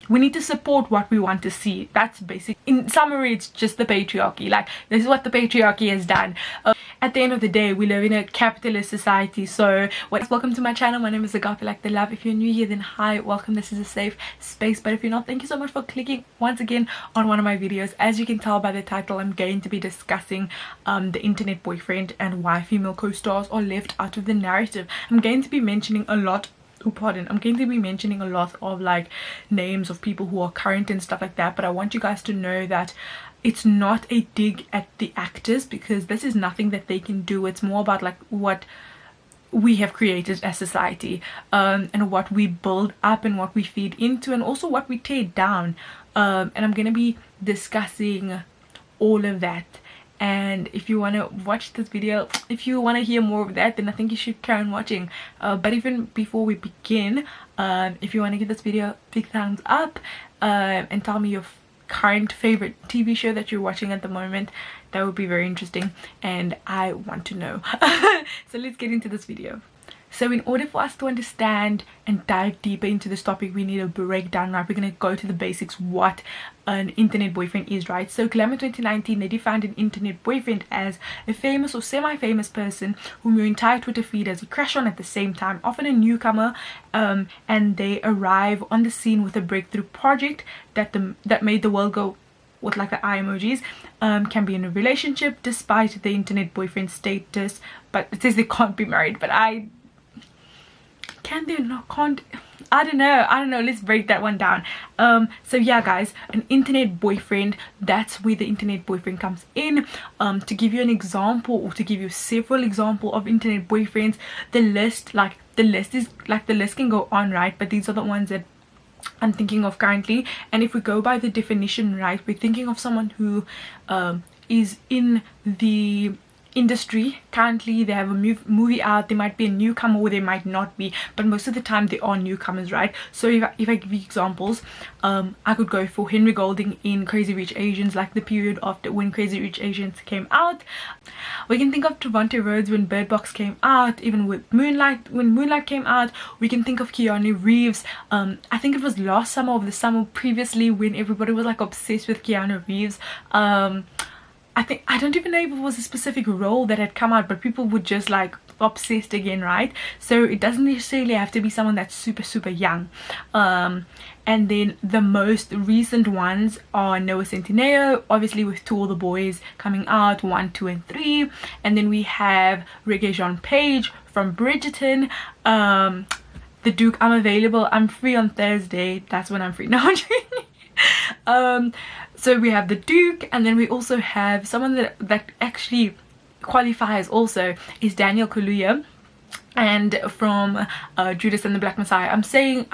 we need to support what we want to see. That's basic. In summary, it's just the patriarchy. Like, this is what the patriarchy has done. At the end of the day, we live in a capitalist society. So welcome to my channel. My name is Agape, like the love. If you're new here, then hi, welcome. This is a safe space. But if you're not, thank you so much for clicking once again on one of my videos. As you can tell by the title, I'm going to be discussing the internet boyfriend and why female co-stars are left out of the narrative. I'm going to be mentioning a lot I'm going to be mentioning a lot of like names of people who are current and stuff like that, but I want you guys to know that it's not a dig at the actors, because this is nothing that they can do. It's more about like what we have created as society, and what we build up and what we feed into, and also what we tear down, and I'm going to be discussing all of that. And if you want to watch this video, if you want to hear more of that, then I think you should carry on watching. But even before we begin, if you want to give this video a big thumbs up, and tell me your current favorite TV show that you're watching at the moment, that would be very interesting and I want to know. So let's get into this video. So in order for us to understand and dive deeper into this topic, we need a breakdown, right? We're going to go to the basics, what an internet boyfriend is, right? So Glamour 2019, they defined an internet boyfriend as a famous or semi-famous person whom your entire Twitter feed has a crush on at the same time, often a newcomer, and they arrive on the scene with a breakthrough project that made the world go with like the eye emojis, can be in a relationship despite the internet boyfriend status, but it says they can't be married, but I don't know, let's break that one down. So yeah guys, an internet boyfriend, that's where the internet boyfriend comes in. To give you an example, or to give you several examples of internet boyfriends, the list can go on, right? But these are the ones that I'm thinking of currently. And if we go by the definition, right, we're thinking of someone who is in the industry currently. They have a movie out, they might be a newcomer or they might not be, but most of the time they are newcomers, right? So if I give you examples, I could go for Henry Golding in Crazy Rich Asians, like the period after when Crazy Rich Asians came out. We can think of Trevante Rhodes when Bird Box came out, even with Moonlight, when Moonlight came out. We can think of Keanu Reeves. I think it was last summer or the summer previously when everybody was like obsessed with Keanu Reeves. I don't even know if it was a specific role that had come out, but people were just like obsessed again, right? So it doesn't necessarily have to be someone that's super young. And then the most recent ones are Noah Centineo, obviously with Two All the Boys coming out, 1, 2 and 3. And then we have Reggae Jean Page from Bridgerton. The Duke, I'm available, I'm free on Thursday, that's when I'm free. No, so we have the Duke, and then we also have someone that actually qualifies also is Daniel Kaluuya, and from Judas and the Black Messiah. I'm saying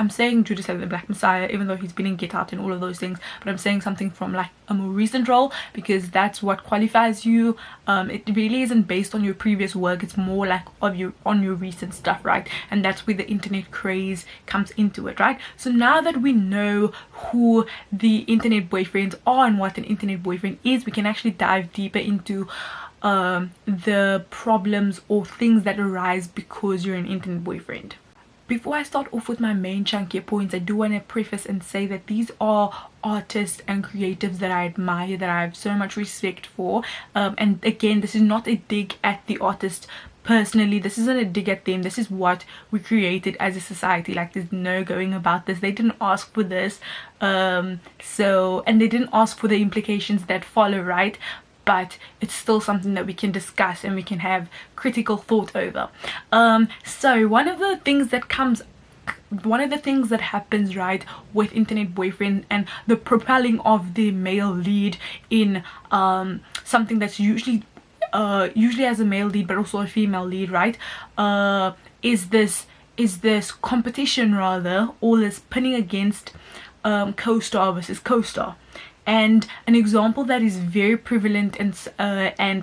Judas and the Black Messiah, even though he's been in Get Out and all of those things, but I'm saying something from like a more recent role, because that's what qualifies you. It really isn't based on your previous work, it's more like on your recent stuff, right? And that's where the internet craze comes into it, right? So now that we know who the internet boyfriends are and what an internet boyfriend is, we can actually dive deeper into the problems or things that arise because you're an internet boyfriend. Before I start off with my main chunkier points, I do want to preface and say that these are artists and creatives that I admire, that I have so much respect for, and again, this is not a dig at the artist personally, this isn't a dig at them, this is what we created as a society. Like, there's no going about this. They didn't ask for this, and they didn't ask for the implications that follow, right? But it's still something that we can discuss and we can have critical thought over. So one of the things that happens, right, with internet boyfriend and the propelling of the male lead in something that's usually as a male lead but also a female lead, right, is this competition, rather, or this pinning against co-star versus co-star. And an example that is very prevalent and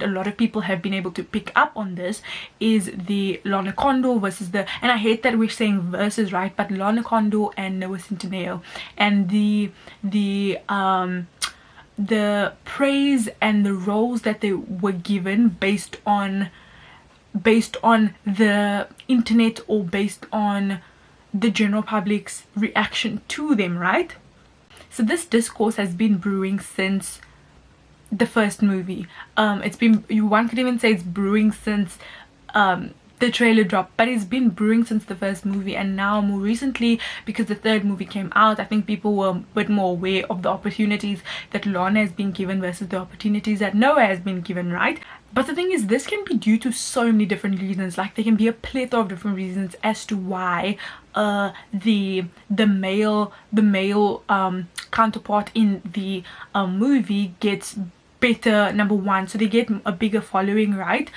a lot of people have been able to pick up on this is the Lana Condor versus and I hate that we're saying versus, right, but Lana Condor and Noah Centineo, and the praise and the roles that they were given based on the internet or based on the general public's reaction to them, right? So this discourse has been brewing since the first movie. It's been, one could even say it's brewing since the trailer dropped, but it's been brewing since the first movie. And now more recently, because the third movie came out, I think people were a bit more aware of the opportunities that Lana has been given versus the opportunities that Noah has been given, right? But the thing is, this can be due to so many different reasons. Like, there can be a plethora of different reasons as to why the male counterpart in the movie gets better, number one. So they get a bigger following, right?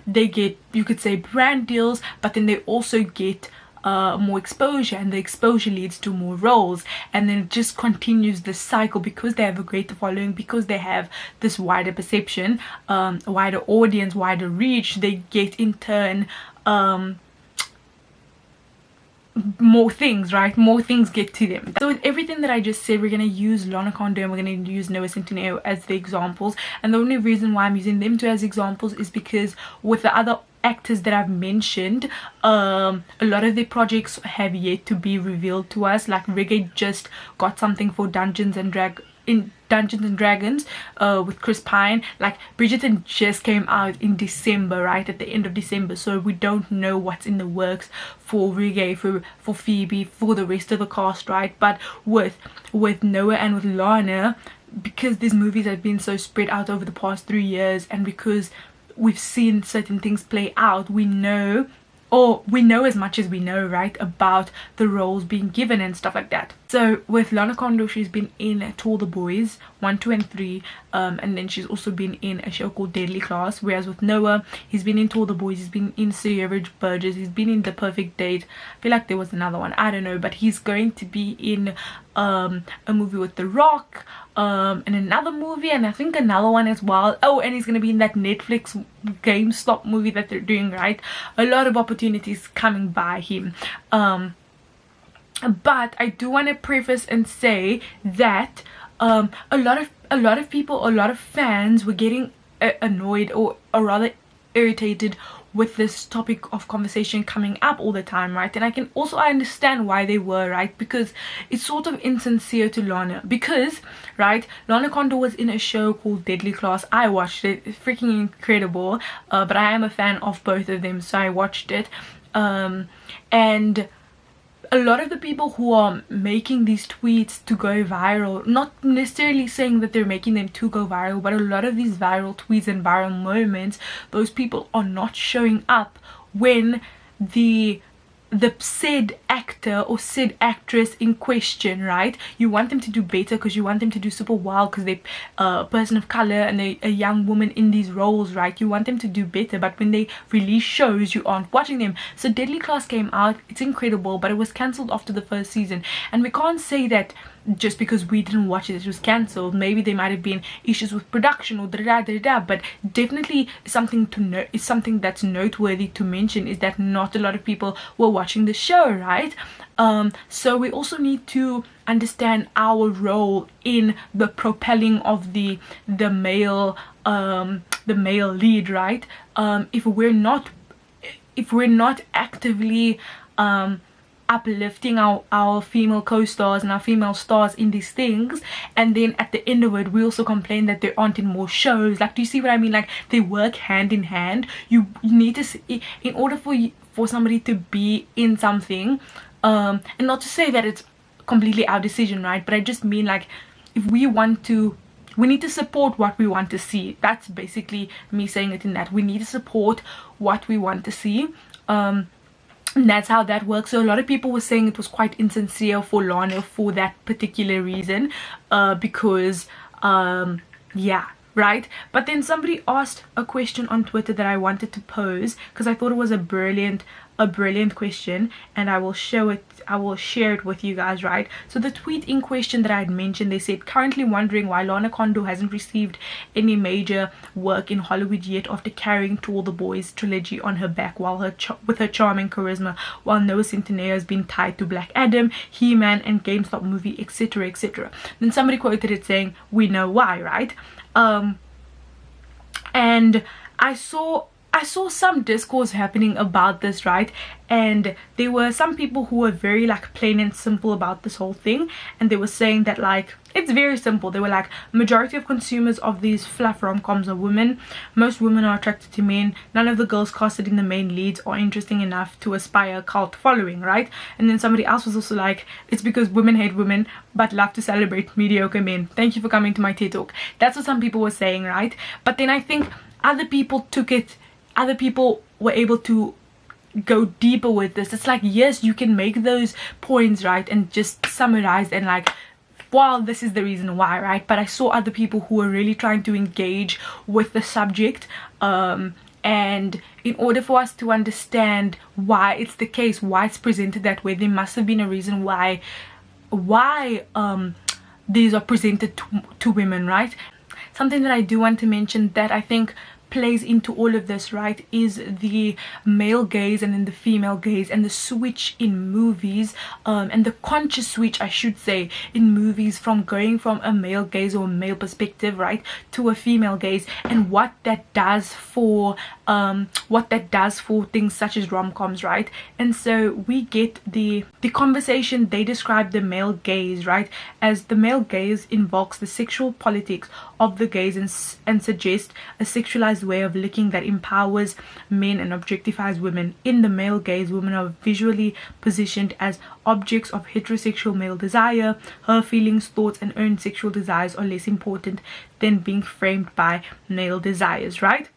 They get, you could say, brand deals, but then they also get more exposure, and the exposure leads to more roles, and then it just continues this cycle because they have a greater following, because they have this wider perception, wider audience, wider reach. They get in turn more things, right? More things get to them. So with everything that I just said, we're going to use Lana Condor and we're going to use Noah Centineo as the examples, and the only reason why I'm using them two as examples is because with the other actors that I've mentioned, a lot of their projects have yet to be revealed to us. Like, Reggae just got something for Dungeons and Dragons with Chris Pine. Like, Bridgerton just came out in December, right, at the end of December, so we don't know what's in the works for Reggae, for Phoebe, for the rest of the cast, right? But with Noah and with Lana, because these movies have been so spread out over the past 3 years, and because we've seen certain things play out, we know as much as we know, right, about the roles being given and stuff like that. So with Lana Condor, she's been in To All the Boys 1, 2 and 3, and then she's also been in a show called Deadly Class. Whereas with Noah, he's been in To All the Boys, he's been in Sir Average Burgess, he's been in The Perfect Date. I feel like there was another one, I don't know, but he's going to be in a movie with The Rock, and another movie, and I think another one as well. Oh, and he's gonna be in that Netflix GameStop movie that they're doing, right? A lot of opportunities coming by him. But I do want to preface and say that a lot of people, a lot of fans were getting annoyed, or rather irritated with this topic of conversation coming up all the time, right? And I understand why they were, right? Because it's sort of insincere to Lana, because, right, Lana Condor was in a show called Deadly Class. I watched it, it's freaking incredible, but I am a fan of both of them, so I watched it, and a lot of the people who are making these tweets to go viral, not necessarily saying that they're making them to go viral, but a lot of these viral tweets and viral moments, those people are not showing up when the said actor or said actress in question, right? You want them to do better because you want them to do super well because they're a person of color and they're a young woman in these roles, right? You want them to do better, but when they release shows, you aren't watching them. So Deadly Class came out, it's incredible, but it was cancelled after the first season, and we can't say that just because we didn't watch it was cancelled. Maybe there might have been issues with production or but definitely something to know, is something that's noteworthy to mention, is that not a lot of people were watching the show, right? So we also need to understand our role in the propelling of the male lead, right? If we're not actively uplifting our female co-stars and our female stars in these things, and then at the end of it we also complain that they aren't in more shows. Like, do you see what I mean? Like, they work hand in hand. You need to see, in order for somebody to be in something, and not to say that it's completely our decision, right, but I just mean, like, if we need to support what we want to see. That's basically me saying it in that. We need to support what we want to see. And that's how that works. So a lot of people were saying it was quite insincere for Lana for that particular reason, because yeah, right? But then somebody asked a question on Twitter that I wanted to pose because I thought it was a brilliant question, and I will share it with you guys, right? So the tweet in question that I had mentioned, they said, currently wondering why Lana Condor hasn't received any major work in Hollywood yet after carrying To All the Boys trilogy on her back with her charming charisma, while Noah Centineo has been tied to Black Adam, He-Man and GameStop movie, etc, etc. Then somebody quoted it saying, we know why, right? And I saw I saw some discourse happening about this, right? And there were some people who were very like plain and simple about this whole thing, and they were saying that like it's very simple. They were like, majority of consumers of these fluff rom-coms are women. Most women are attracted to men. None of the girls casted in the main leads are interesting enough to aspire a cult following, right? And then somebody else was also like, it's because women hate women but love to celebrate mediocre men. Thank you for coming to my TED Talk. That's what some people were saying, right? But then I think other people were able to go deeper with this. It's like, yes, you can make those points, right, and just summarize and like, well, this is the reason why, right? But I saw other people who were really trying to engage with the subject, and in order for us to understand why it's the case, why it's presented that way, there must have been a reason why these are presented to women, right? Something that I do want to mention that I think plays into all of this, right, is the male gaze and then the female gaze, and the switch in movies, and the conscious switch, I should say, in movies from going from a male gaze or a male perspective, right, to a female gaze, and what that does for things such as rom-coms, right? And so we get the conversation. They describe the male gaze, right, as the male gaze invokes the sexual politics of the gaze and suggest a sexualized way of looking that empowers men and objectifies women. In the male gaze, women are visually positioned as objects of heterosexual male desire. Her feelings, thoughts, and own sexual desires are less important than being framed by male desires, right?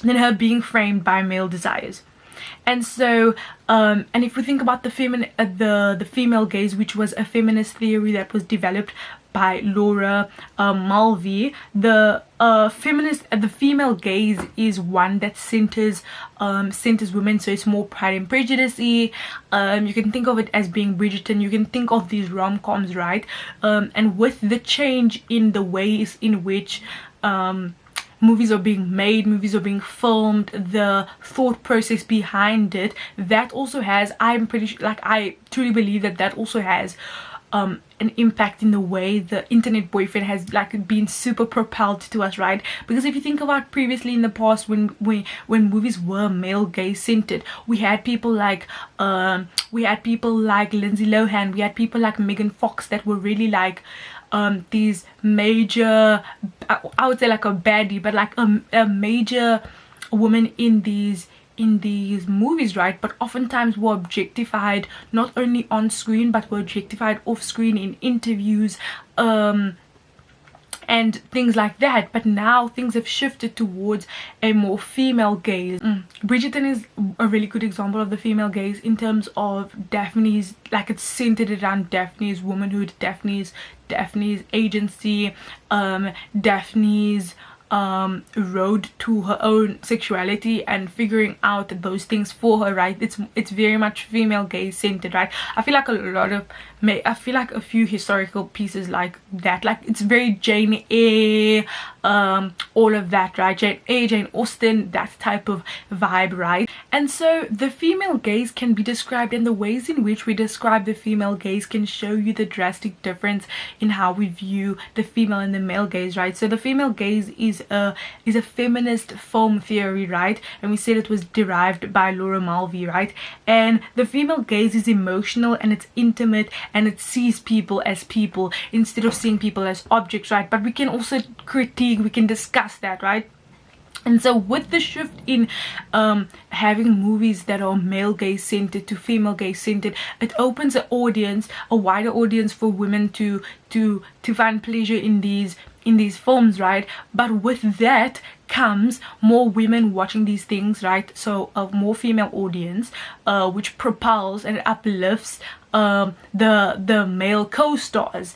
Than her being framed by male desires. And so and if we think about the female gaze, which was a feminist theory that was developed by Laura Mulvey, the female gaze is one that centers women, so it's more Pride and Prejudice-y. You can think of it as being Bridgerton. You can think of these rom-coms, right? And with the change in the ways in which movies are being made, movies are being filmed, the thought process behind it, that also has, I'm pretty sure, like, I truly believe that also has an impact in the way the internet boyfriend has like been super propelled to us, right? Because if you think about previously in the past, when movies were male gaze centered, we had people like Lindsay Lohan, we had people like Megan Fox that were really like these major, I would say like a baddie, but like a major woman in these movies, right? But oftentimes were objectified not only on screen but were objectified off screen in interviews and things like that. But now things have shifted towards a more female gaze. Bridgerton is a really good example of the female gaze in terms of Daphne's, like, it's centered around Daphne's womanhood, Daphne's agency, Daphne's road to her own sexuality and figuring out those things for her, right? It's very much female gaze centered, right? I feel like a few historical pieces like that, like it's very Jane Eyre, all of that, right? Jane Eyre, Jane Austen, that type of vibe, right? And so the female gaze can be described, and the ways in which we describe the female gaze can show you the drastic difference in how we view the female and the male gaze, right? So the female gaze is a feminist film theory, right? And we said it was derived by Laura Mulvey, right? And the female gaze is emotional and it's intimate and it sees people as people instead of seeing people as objects, right? But we can also critique, we can discuss that, right? And so with the shift in having movies that are male gaze centered to female gaze centered, it opens a wider audience for women to find pleasure in these films, right? But with that comes more women watching these things, right? So a more female audience, which propels and uplifts the male co-stars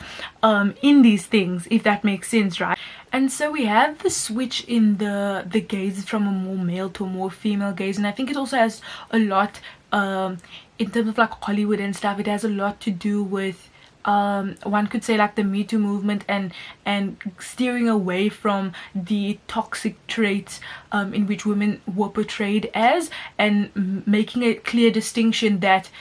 in these things, if that makes sense, right? And so we have the switch in the gaze from a more male to a more female gaze, and I think it also has a lot in terms of like Hollywood and stuff. It has a lot to do with one could say like the metoo movement and steering away from the toxic traits in which women were portrayed as, and making a clear distinction that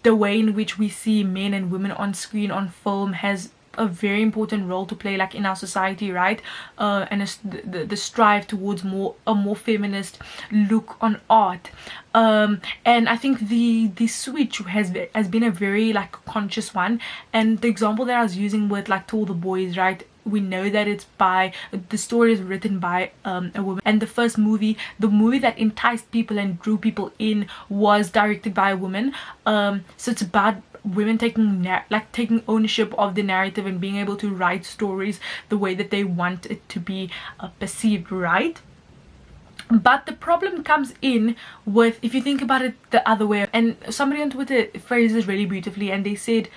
the way in which we see men and women on screen, on film, has a very important role to play, like in our society, right? And it's the strive towards a more feminist look on art. And I think the switch has been a very like conscious one. And the example that I was using with like To All the Boys, right? We know that it's by the story is written by a woman, and the movie that enticed people and drew people in was directed by a woman. So it's about women taking ownership of the narrative and being able to write stories the way that they want it to be perceived, right? But the problem comes in with, if you think about it the other way, and somebody on Twitter phrased it really beautifully, and they said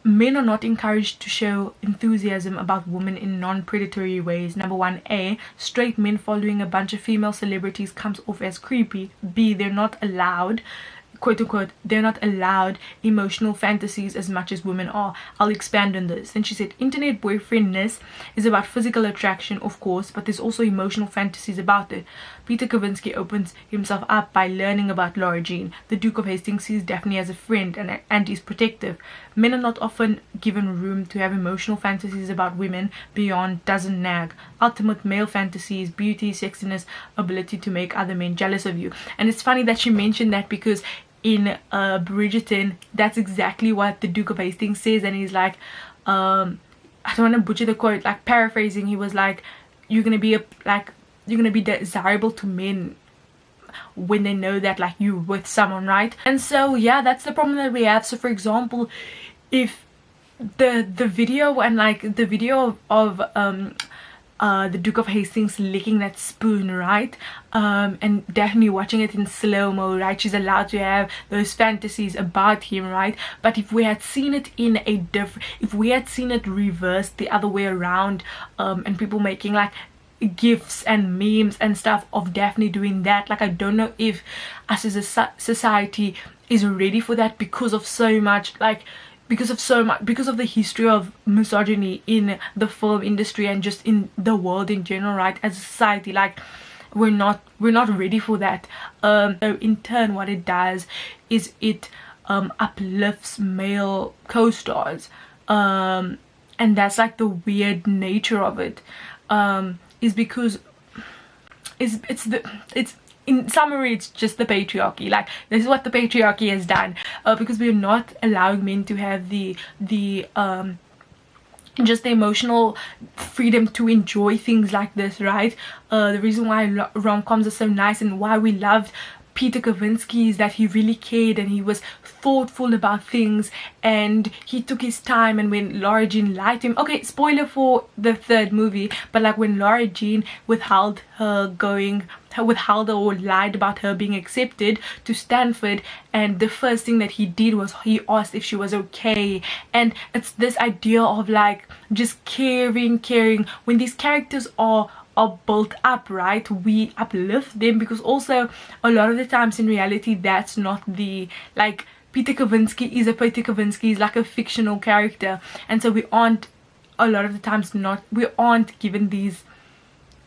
men are not encouraged to show enthusiasm about women in non-predatory ways. Number one, A, straight men following a bunch of female celebrities comes off as creepy. B, they're not allowed, quote unquote, they're not allowed emotional fantasies as much as women are. I'll expand on this. Then she said, internet boyfriendness is about physical attraction, of course, but there's also emotional fantasies about it. Peter Kavinsky opens himself up by learning about Laura Jean. The Duke of Hastings sees Daphne as a friend and is protective. Men are not often given room to have emotional fantasies about women beyond doesn't nag. Ultimate male fantasies, beauty, sexiness, ability to make other men jealous of you. And it's funny that she mentioned that, because in Bridgerton, that's exactly what the Duke of Hastings says, and he's like, I don't want to butcher the quote, like paraphrasing, he was like, you're gonna be desirable to men when they know that like you're with someone, right? And so yeah, that's the problem that we have. So for example, if the video and like the video of the Duke of Hastings licking that spoon, right, and Daphne watching it in slow-mo, right, she's allowed to have those fantasies about him, right? But if we had seen it in a different, if we had seen it reversed the other way around, and people making like gifs and memes and stuff of Daphne doing that, like I don't know if us as a society is ready for that, because of so much, like because of the history of misogyny in the film industry and just in the world in general, right? As a society, like we're not ready for that. So in turn, what it does is it uplifts male co-stars, and that's like the weird nature of it, is because it's in summary, it's just the patriarchy. Like this is what the patriarchy has done, because we're not allowing men to have the just the emotional freedom to enjoy things like this, right? The reason why rom-coms are so nice and why we loved Peter Kavinsky is that he really cared and he was thoughtful about things and he took his time. And when Laura Jean lied to him, okay, spoiler for the third movie, but like when Laura Jean withheld or lied about her being accepted to Stanford, and the first thing that he did was he asked if she was okay. And it's this idea of like just caring when these characters are built up, right? We uplift them, because also a lot of the times in reality that's not the, like, Peter Kavinsky is like a fictional character, and so we aren't a lot of the times we aren't given these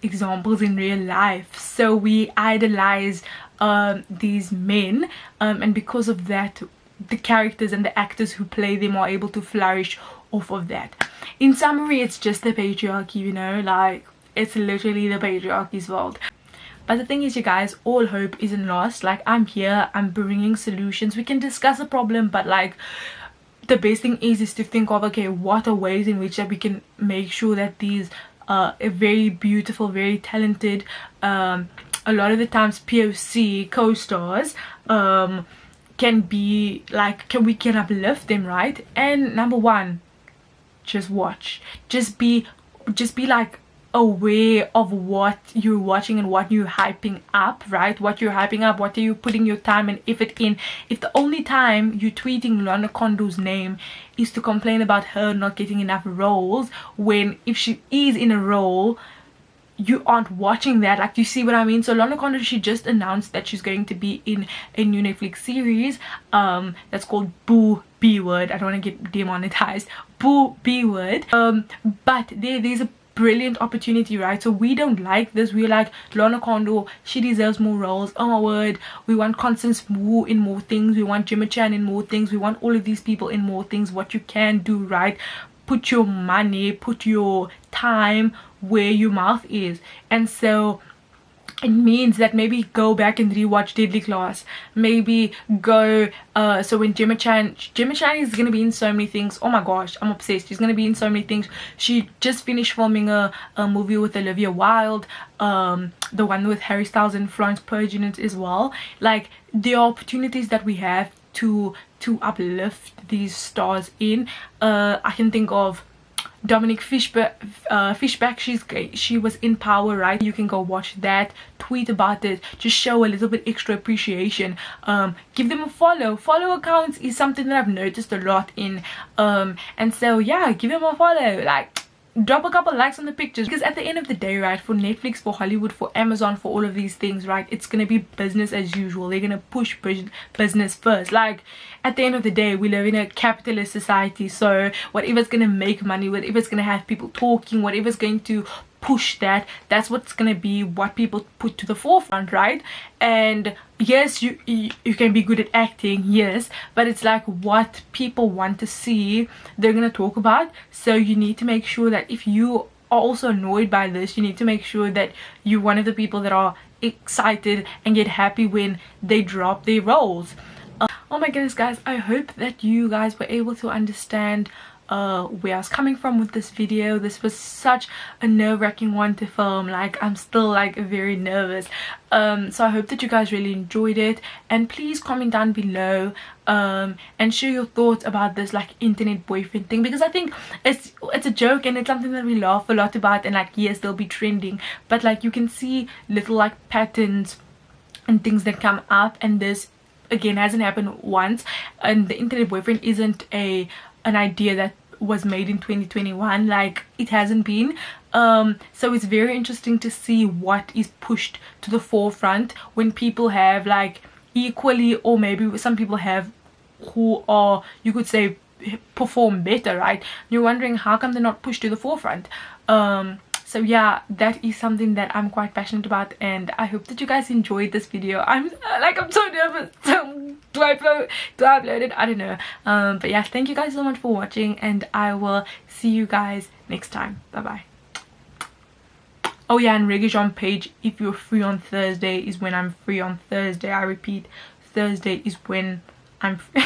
examples in real life, so we idolize these men, and because of that the characters and the actors who play them are able to flourish off of that. In summary, it's just the patriarchy, you know, like it's literally the patriarchy's fault. But the thing is, you guys, all hope isn't lost. Like, I'm here, I'm bringing solutions. We can discuss a problem, but like the best thing is to think of, okay, what are ways in which that we can make sure that these very beautiful, very talented, a lot of the times POC co-stars can be like, we can uplift them, right? And number one, just watch, just be like aware of what you're watching and what you're hyping up, right? What you're hyping up, what are you putting your time and effort in? If the only time you're tweeting Lana Condor's name is to complain about her not getting enough roles, when if she is in a role you aren't watching that, like, you see what I mean? So Lana Condor, she just announced that she's going to be in a new Netflix series that's called Boo B-Word. I don't want to get demonetized. Boo B-Word. But there's a brilliant opportunity, right? So we don't like this. We're like, Lana Condor, she deserves more roles. Oh my word, we want Constance Wu in more things, we want Jimmy Chan in more things, we want all of these people in more things. What you can do, right? put your money, put your time where your mouth is. And so it means that maybe go back and rewatch Deadly Class, maybe go so when Gemma Chan is gonna be in so many things. Oh my gosh, I'm obsessed. She's gonna be in so many things. She just finished filming a movie with Olivia Wilde, the one with Harry Styles and Florence Pugh in it as well. Like, the opportunities that we have to uplift these stars in, I can think of Dominic Fishback. She was in Power, right? You can go watch that, tweet about it, just show a little bit extra appreciation. Give them a follow accounts is something that I've noticed a lot in, and so yeah, give them a follow, like drop a couple likes on the pictures, because at the end of the day, right, for Netflix, for Hollywood, for Amazon, for all of these things, right, it's gonna be business as usual. They're gonna push business first. Like, at the end of the day, we live in a capitalist society, so whatever's gonna make money, whatever's gonna have people talking, whatever's going to push that's what's gonna be what people put to the forefront, right? And yes, you can be good at acting, yes, but it's like what people want to see, they're gonna talk about. So you need to make sure that if you are also annoyed by this, you need to make sure that you're one of the people that are excited and get happy when they drop their roles. Oh my goodness, guys, I hope that you guys were able to understand where I was coming from with this video. This was such a nerve-wracking one to film. Like, I'm still like very nervous, so I hope that you guys really enjoyed it, and please comment down below and share your thoughts about this like internet boyfriend thing, because I think it's a joke and it's something that we laugh a lot about, and like, yes, they'll be trending, but like you can see little like patterns and things that come up, and this again hasn't happened once, and the internet boyfriend isn't an idea that was made in 2021. Like, it hasn't been, so it's very interesting to see what is pushed to the forefront when people have like equally, or maybe some people have who are, you could say, perform better, right? You're wondering how come they're not pushed to the forefront. So yeah, that is something that I'm quite passionate about, and I hope that you guys enjoyed this video. I'm so nervous. Do I upload it? I don't know. But yeah, thank you guys so much for watching, and I will see you guys next time. Bye bye. Oh yeah, and Reggaeton page, if you're free on Thursday, is when I'm free on Thursday. I repeat, Thursday is when I'm free.